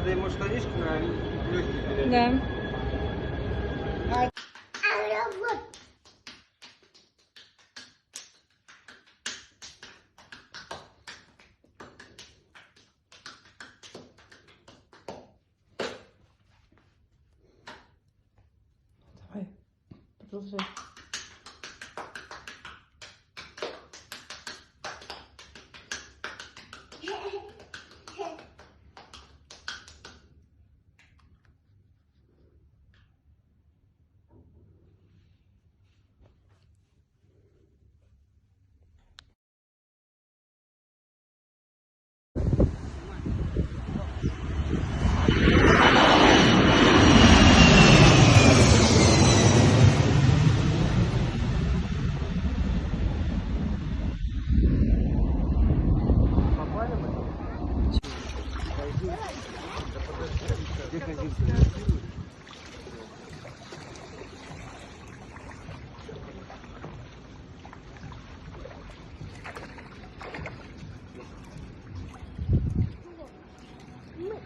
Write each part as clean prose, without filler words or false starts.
надо ему штанишки на легкие переодеть. Да. Давай, продолжай.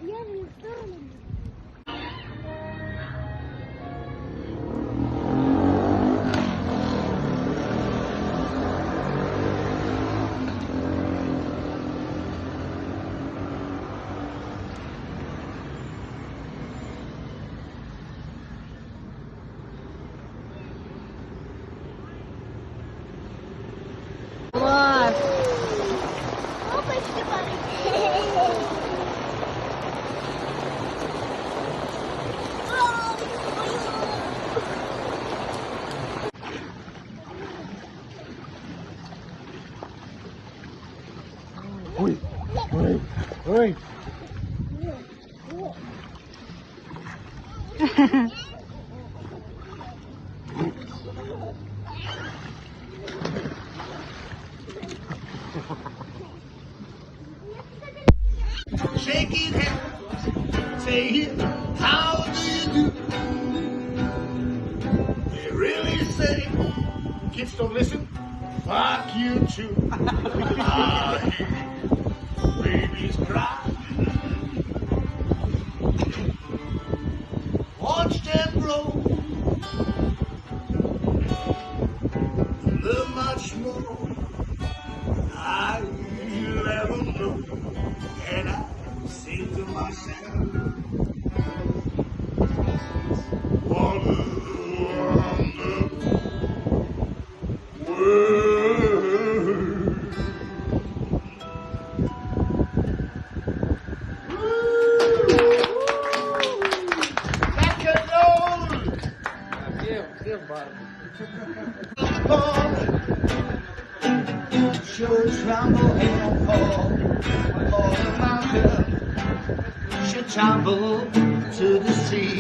Я в них сторону. Класс! Опачки, Ой, ой, ой. Shaking hands, saying, how do you do? They really say, kids don't listen, fuck you too. I hear babies cry. Watch them grow. Love much more. I'll ever know. And I say to myself, what a wonderful world. Back and roll. Все в бар. Should tremble and fall, or the mountain should tumble to the sea.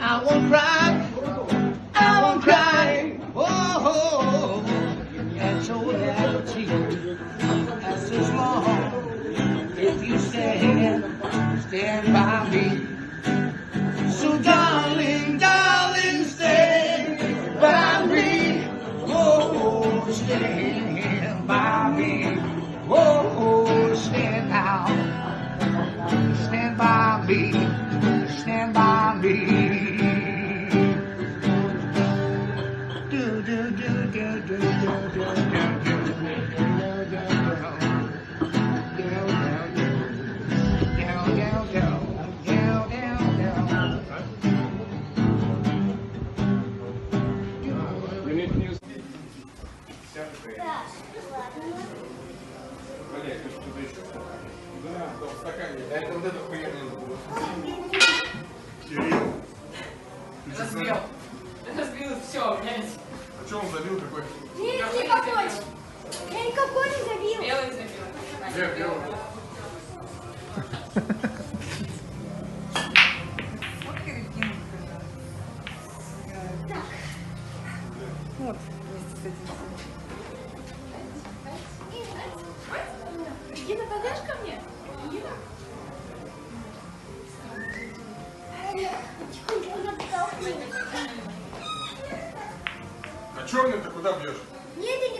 I won't cry, I won't cry. Oh, that's all reality. That's as long if you stand by me. So darling, darling, stand by me. Oh, stand by me. Oh, stand out. Stand by me. Stand by me. Do, do, do, do, do, do, do, Валерий, ты что-то еще? Да, в стакане. Да, это вот это хуйня. Кирилл. Разбил. Разбил все, блядь. А что он забил такой? Нет, никакой. Я никакой не забил. Белый забил. Где белый? Вот, вместе с этим. Гина, подашь ко мне? Гина? А черный-то куда бьешь? Нет, я не...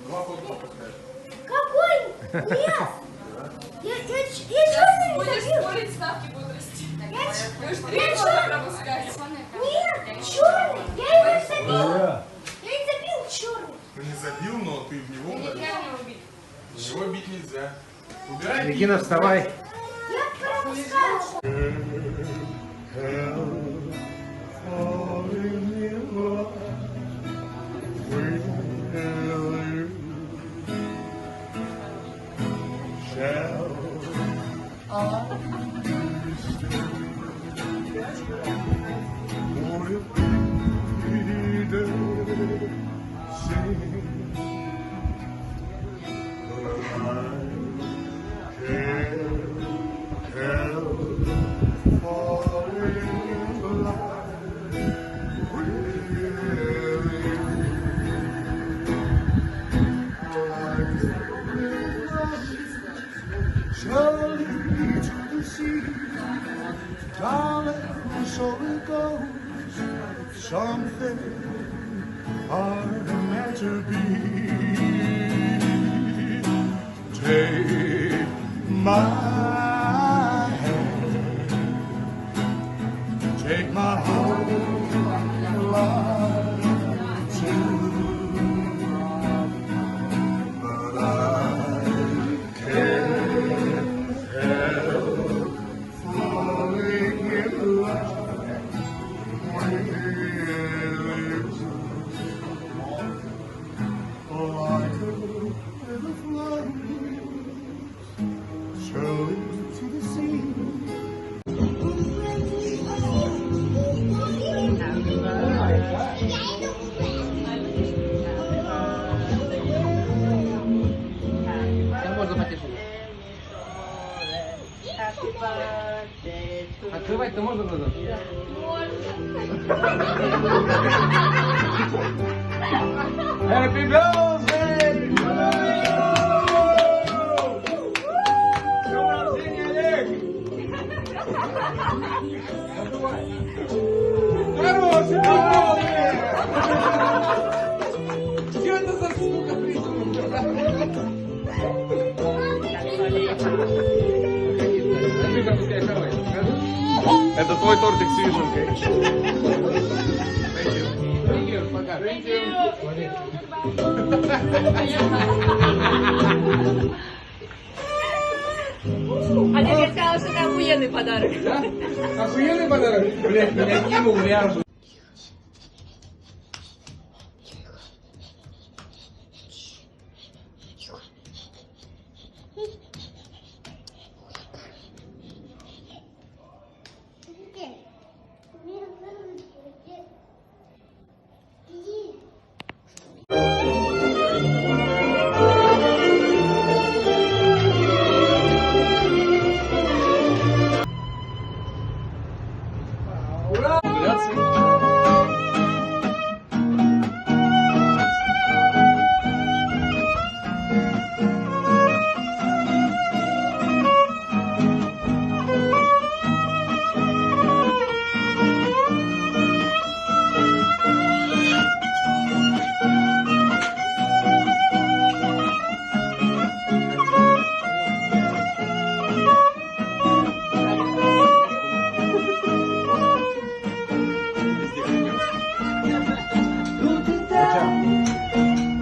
2 фото попускаешь. Какой? Нет! Да? будешь спорить, ставки будут расти. Будешь Я 3 года чё? пропускать. Нет, черный. Я его забил. Я не забил черный. Ну не забил, но ты в него ударил. Нельзя его убить. В него бить нельзя. Убирай. Регина, вставай. Я пропускал. Darling, so it goes. Something are meant to be. Take my hand, take my whole life too. But I can't help falling in love with you. Like a river flows surely to the sea. Можно потише. Открывать-то можно глаза? Happy birthday! Хороший полный! Что это за штука придумала? Это твой тортик с вишенкой. Пока. А я сказала, что это охуенный подарок. Да? Охуенный подарок? Блять, меня кинул ляжу.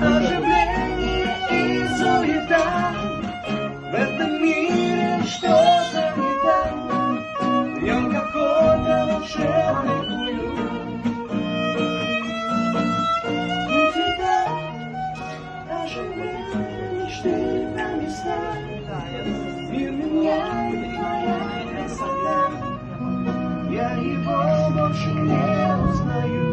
Оживление и суета, в этом мире что-то не так, в нем какой-то волшебный уют. У тебя оживление, мечты на местах, мир меняет твоя красота, я его больше не узнаю.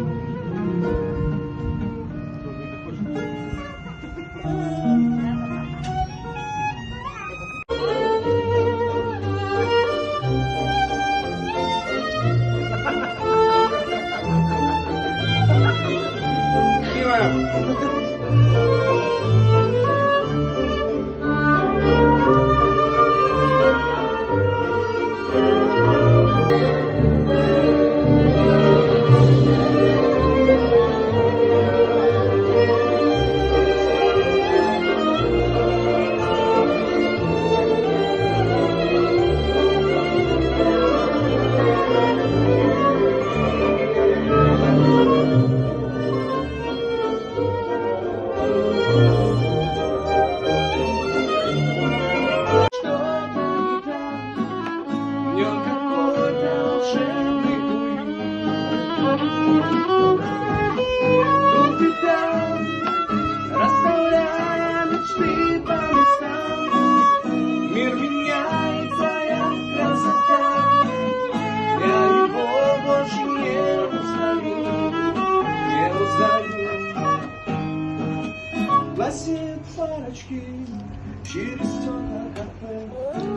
через темное кафе,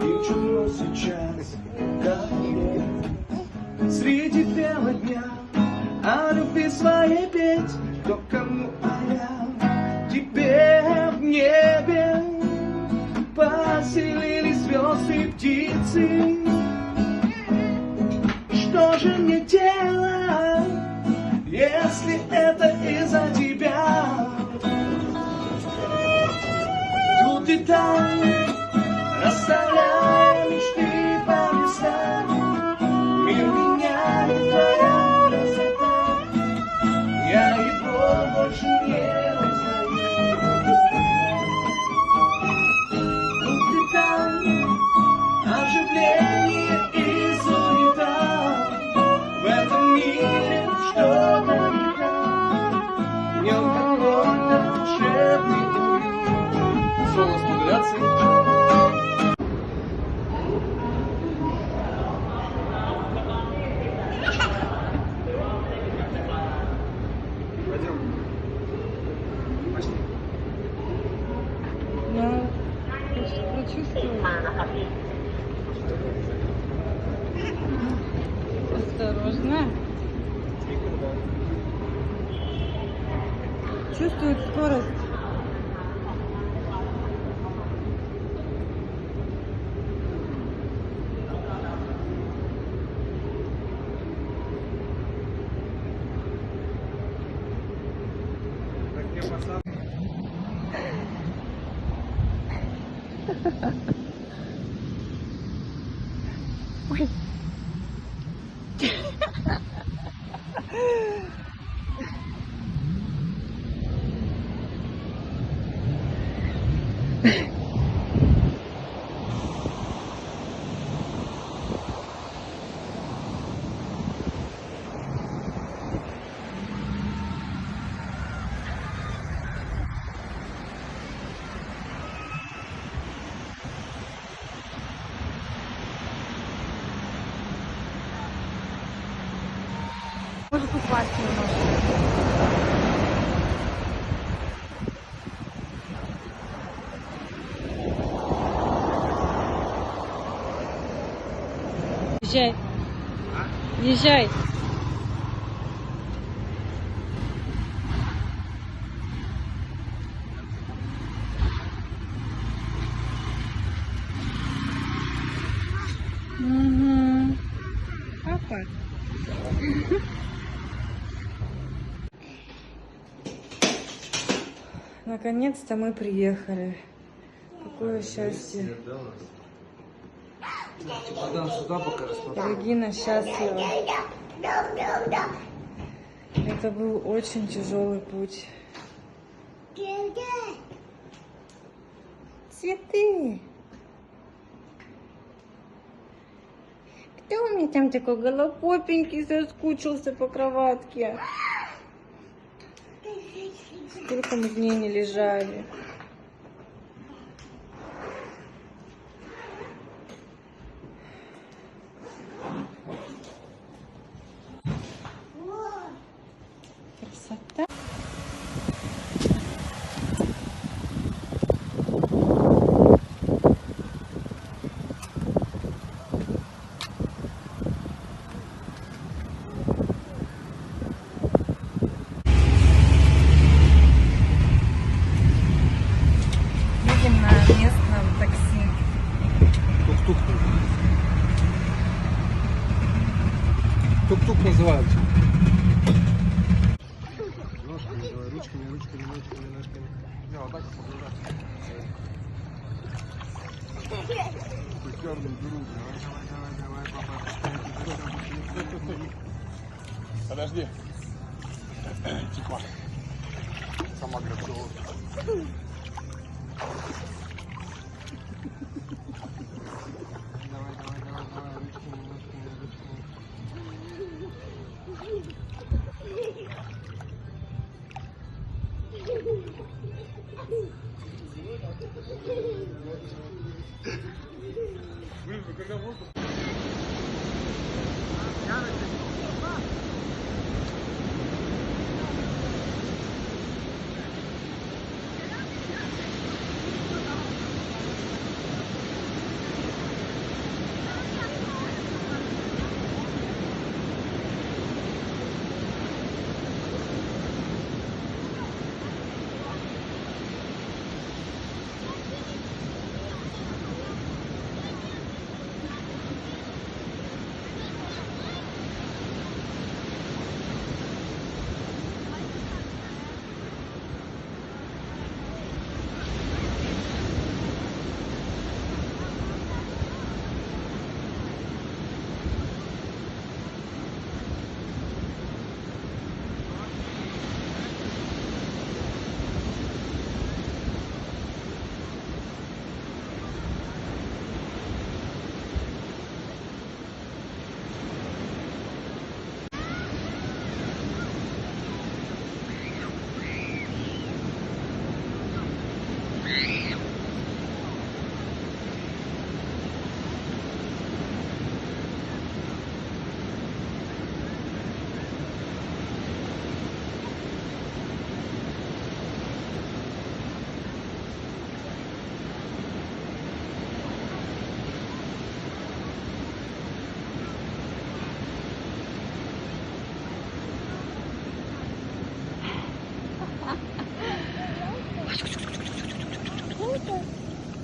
и чудно сейчас далее. Среди бела дня о любви своей петь, кто кому, а я тебе в небе. Поселились звезды и птицы. Что же мне делать, если это из-за тебя? Тут и там, расставляя мечты по местам, мир меняет твоя красота. Я его больше не узнаю. Тут и там, оживление и суета. В этом мире что-то не так. В нем какой-то волшебный уют. Соло с модуляцией. Я прочувствую. Осторожно. Чувствует скорость. Может упасть немножко. Езжай. Езжай. Угу. Папа. Наконец-то мы приехали. Какое счастье. Регина счастлива. Это был очень тяжелый путь. Цветы. Кто у меня там такой голопопенький соскучился по кроватке? Сколько мы дней не лежали. Красота. Едем на местном такси. Тук-тук. Тук-тук называется. Ножками давай, ручками, ножками. Не, вот так поближе. Пятерную беру. Давай, папа. Стой. Подожди. Тихо. Сама готова.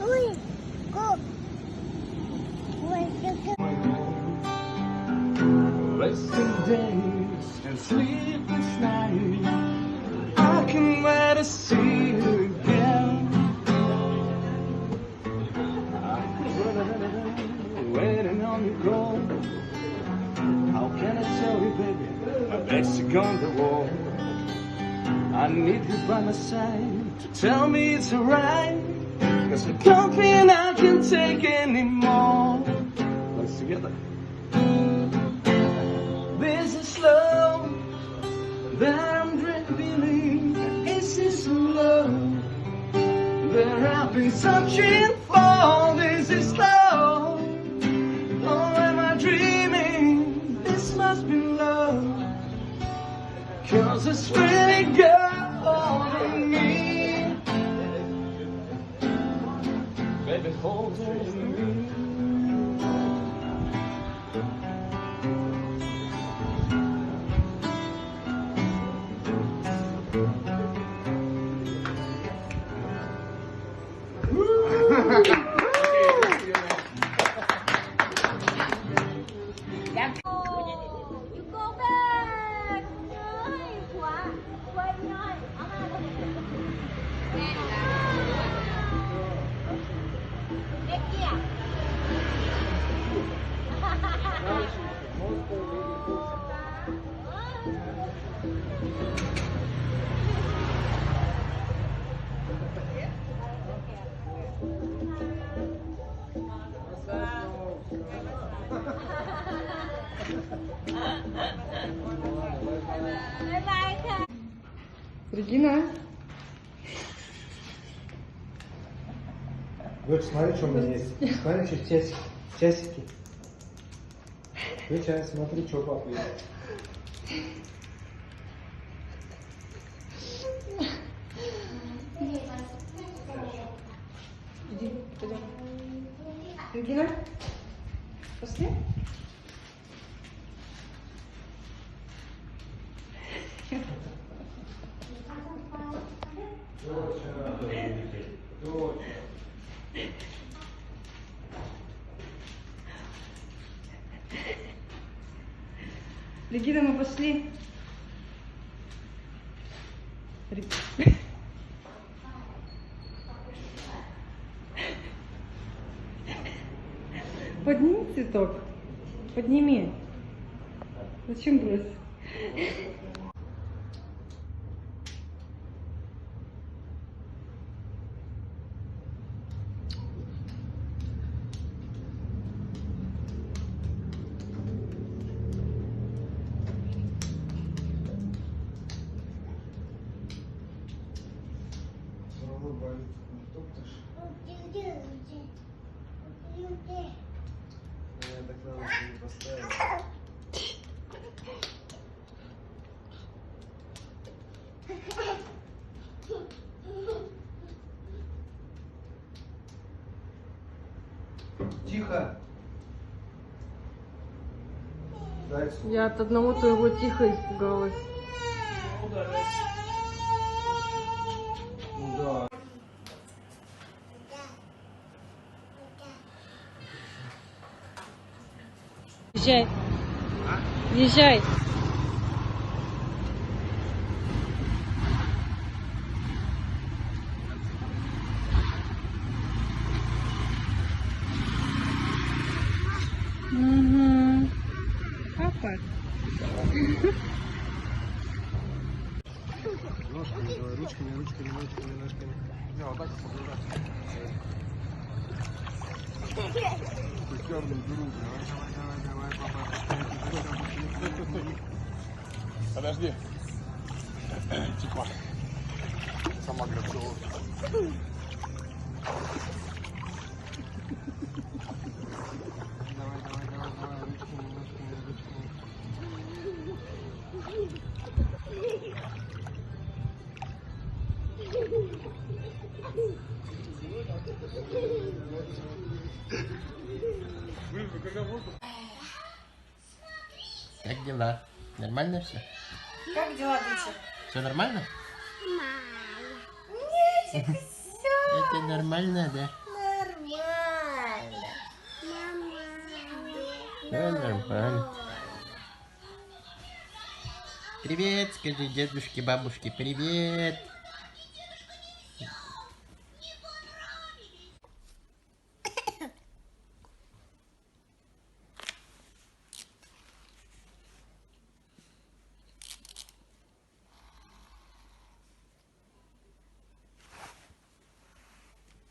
Ой, go. Ой, Wasting days and sleepless nights. I can wait to see you again. I'm waiting on you, go. How can I tell you, baby? My back's against the wall. I need you by my side to tell me it's alright. 'Cause I don't think I can take anymore. Let's together. This is love that I'm dreaming. Is this love that I've been searching for? This is love. Or am I dreaming? This must be love. 'Cause it's really got hold of me. Baby, hold on to me. you go back. Ơi, quá. Quên rồi. Đây kìa. Bye-bye. Регина. Дочь, смотри, что у меня есть. Смотри, что часики. Часики. Дочь, смотри, что у папы есть. Иди, пойдем. Регина, пошли. Регина, мы пошли. Подними цветок. Подними. Зачем бросить? Тихо. Зайцу. Я от одного твоего тихо испугалась. Ну да. Езжай. Езжай. Угу. Папа. Ножками давай, ручками, ножками. Не, вот так поближе. Черную дыру. Давай, папа. Стой. Подожди. Тихо. Сама грациозно. Давай, ручками. Как дела? Нормально все? Как дела, доча? Все нормально? Нет, Это нормально, да? да. Все нормально. Привет, скажи дедушке, бабушке, привет.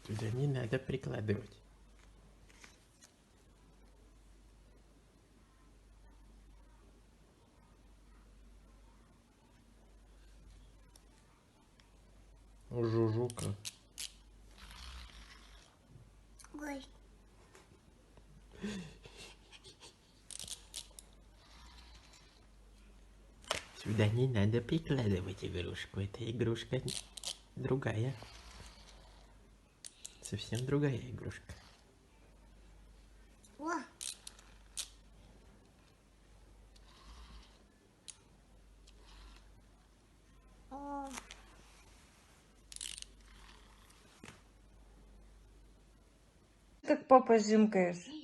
Туда не надо прикладывать. Жужука. Ой. Сюда не надо прикладывать игрушку. Это игрушка другая. Совсем другая игрушка. О. О. Как папа жимкаешь.